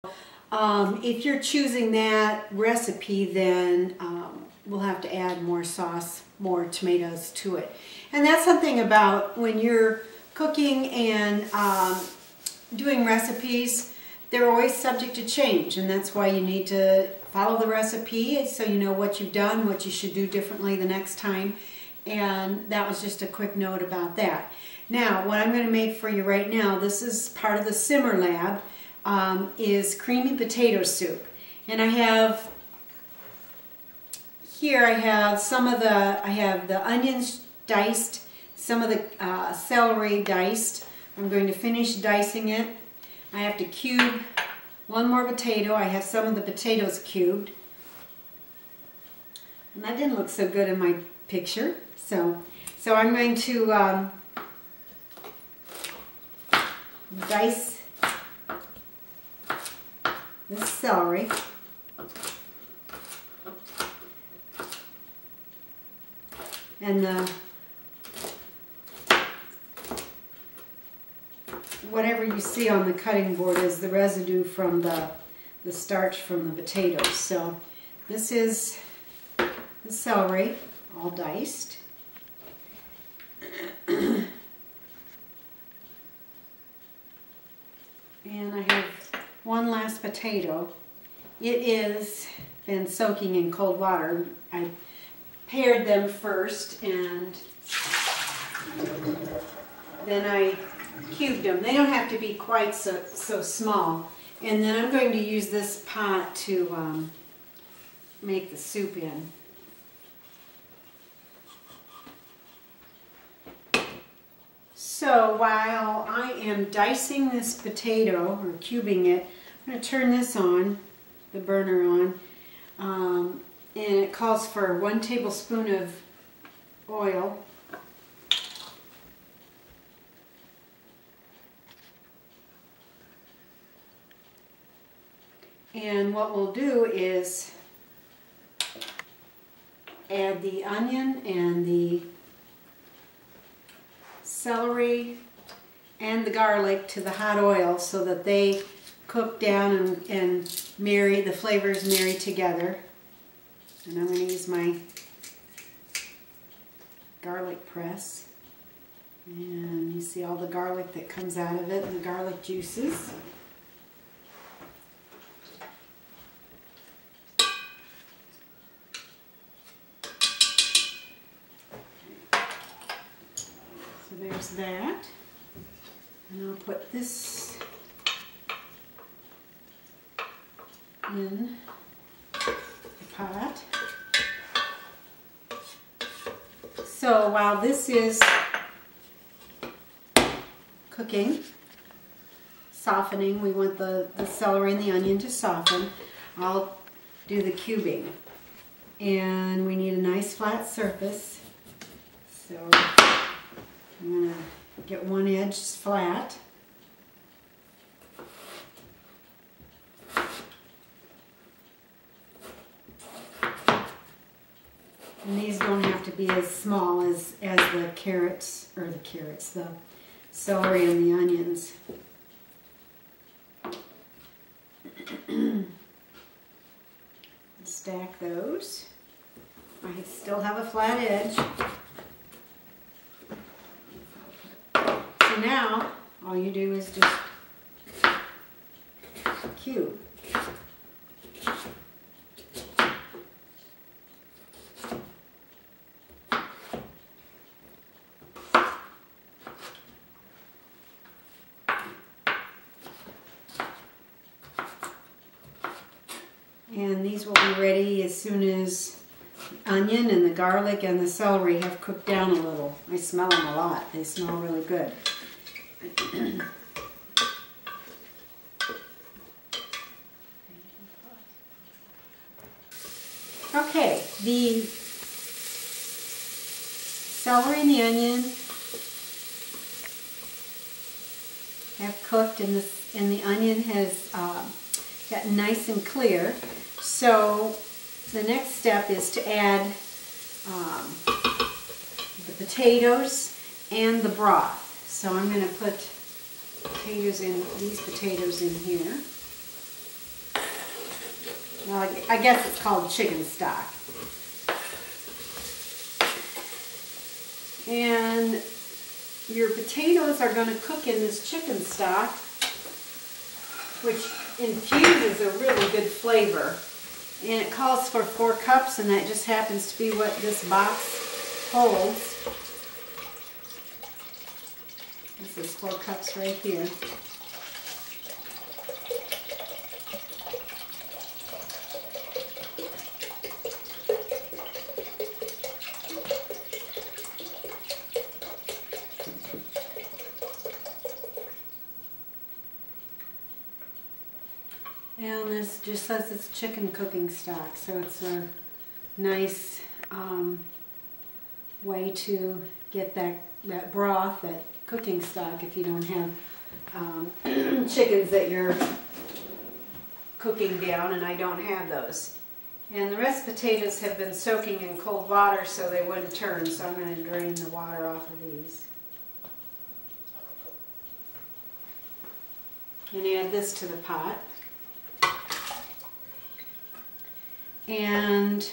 If you're choosing that recipe, then we'll have to add more sauce, more tomatoes to it. And that's something about when you're cooking and doing recipes, they're always subject to change, and that's why you need to follow the recipe so you know what you've done, what you should do differently the next time. And that was just a quick note about that. Now, what I'm going to make for you right now, this is part of the Simmer Lab, is creamy potato soup. And I have here, I have the onions diced, some of the celery diced. I'm going to finish dicing it. I have to cube one more potato. I have some of the potatoes cubed. And that didn't look so good in my picture. So I'm going to dice this celery. And whatever you see on the cutting board is the residue from the starch from the potatoes. So this is the celery, all diced. And I have one last potato. It is been soaking in cold water. I pared them first and then I cubed them. They don't have to be quite so small. And then I'm going to use this pot to make the soup in. So while I am dicing this potato, or cubing it, I'm going to turn this on, the burner on, and it calls for 1 tablespoon of oil. And what we'll do is add the onion and the celery and the garlic to the hot oil so that they cook down and marry, the flavors marry together. And I'm going to use my garlic press. And you see all the garlic that comes out of it and the garlic juices. So there's that. And I'll put this in the pot. So while this is cooking, softening, we want the celery and the onion to soften, I'll do the cubing. And we need a nice flat surface. So I'm going to get one edge flat. And these don't have to be as small as the carrots, or the celery and the onions. Stack those. I still have a flat edge. So now, all you do is just cube. And these will be ready as soon as the onion and the garlic and the celery have cooked down a little. I smell them a lot. They smell really good. Okay, the celery and the onion have cooked, and the onion has gotten nice and clear. So the next step is to add the potatoes and the broth. So I'm going to put these potatoes in here. Well, I guess it's called chicken stock. And your potatoes are going to cook in this chicken stock, which infuses a really good flavor. And it calls for 4 cups, and that just happens to be what this box holds. This is 4 cups right here. And this just says it's chicken cooking stock, so it's a nice way to get that broth, that cooking stock, if you don't have chickens that you're cooking down, and I don't have those. And the rest potatoes have been soaking in cold water so they wouldn't turn, so I'm going to drain the water off of these. And add this to the pot. And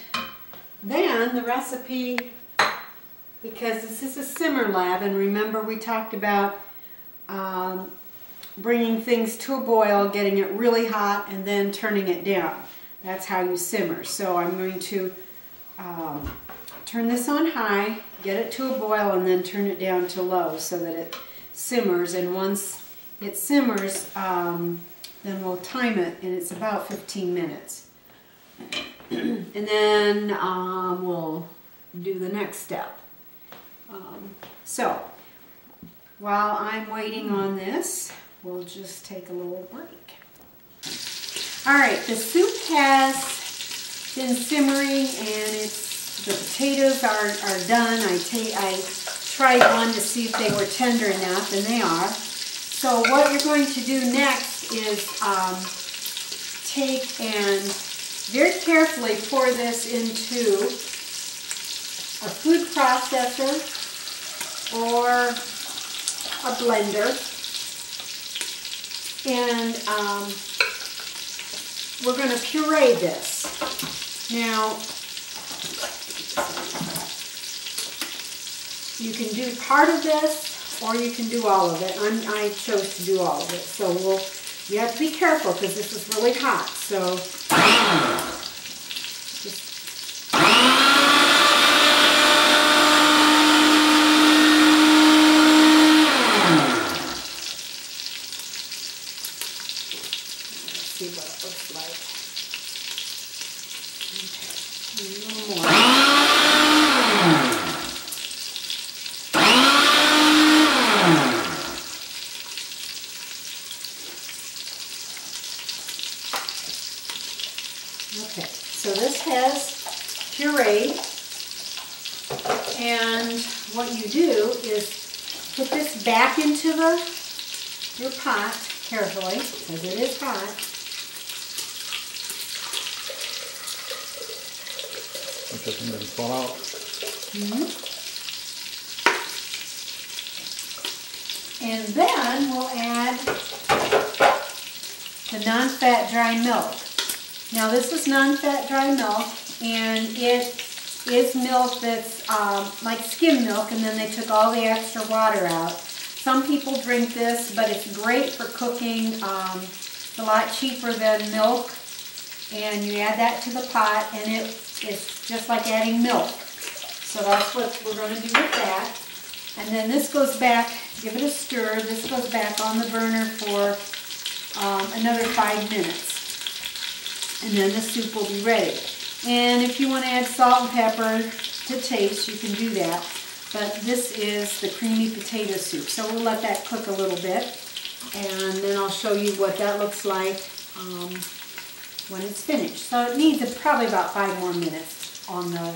then the recipe, because this is a simmer lab, and remember we talked about bringing things to a boil, getting it really hot, and then turning it down. That's how you simmer. So I'm going to turn this on high, get it to a boil, and then turn it down to low so that it simmers. And once it simmers, then we'll time it, and it's about 15 minutes. And then we'll do the next step. So while I'm waiting on this, we'll just take a little break. All right, the soup has been simmering, and the potatoes are done. I tried one to see if they were tender enough, and they are. So what you're going to do next is take and very carefully pour this into a food processor or a blender, and we're going to puree this. Now, you can do part of this or you can do all of it. I chose to do all of it, so you have to be careful because this is really hot. So see what it looks like. Okay, a little more. Okay, so this has pureed, and what you do is put this back into your pot carefully, because it is hot. Just let it fall out. And then we'll add the non-fat dry milk. Now this is non-fat dry milk, and it is milk that's like skim milk, and then they took all the extra water out. Some people drink this, but it's great for cooking. It's a lot cheaper than milk, and you add that to the pot, and it's just like adding milk. So that's what we're going to do with that. And then this goes back, give it a stir, this goes back on the burner for another 5 minutes. And then the soup will be ready. And if you want to add salt and pepper to taste, you can do that. But this is the creamy potato soup. So we'll let that cook a little bit, and then I'll show you what that looks like when it's finished. So it needs probably about 5 more minutes on the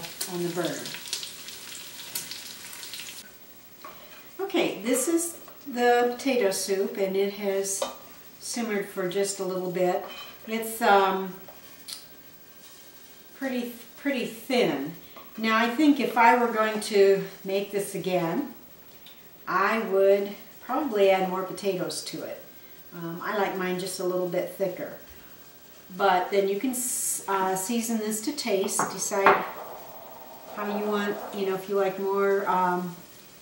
burner. Okay, this is the potato soup, and it has simmered for just a little bit. It's pretty thin. Now I think if I were going to make this again, I would probably add more potatoes to it. I like mine just a little bit thicker. But then you can season this to taste. Decide how you want, you know, if you like more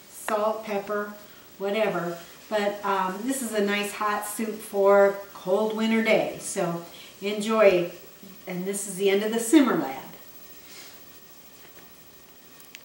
salt, pepper, whatever. But this is a nice hot soup for a cold winter day. So enjoy. And this is the end of the Simmer Lab.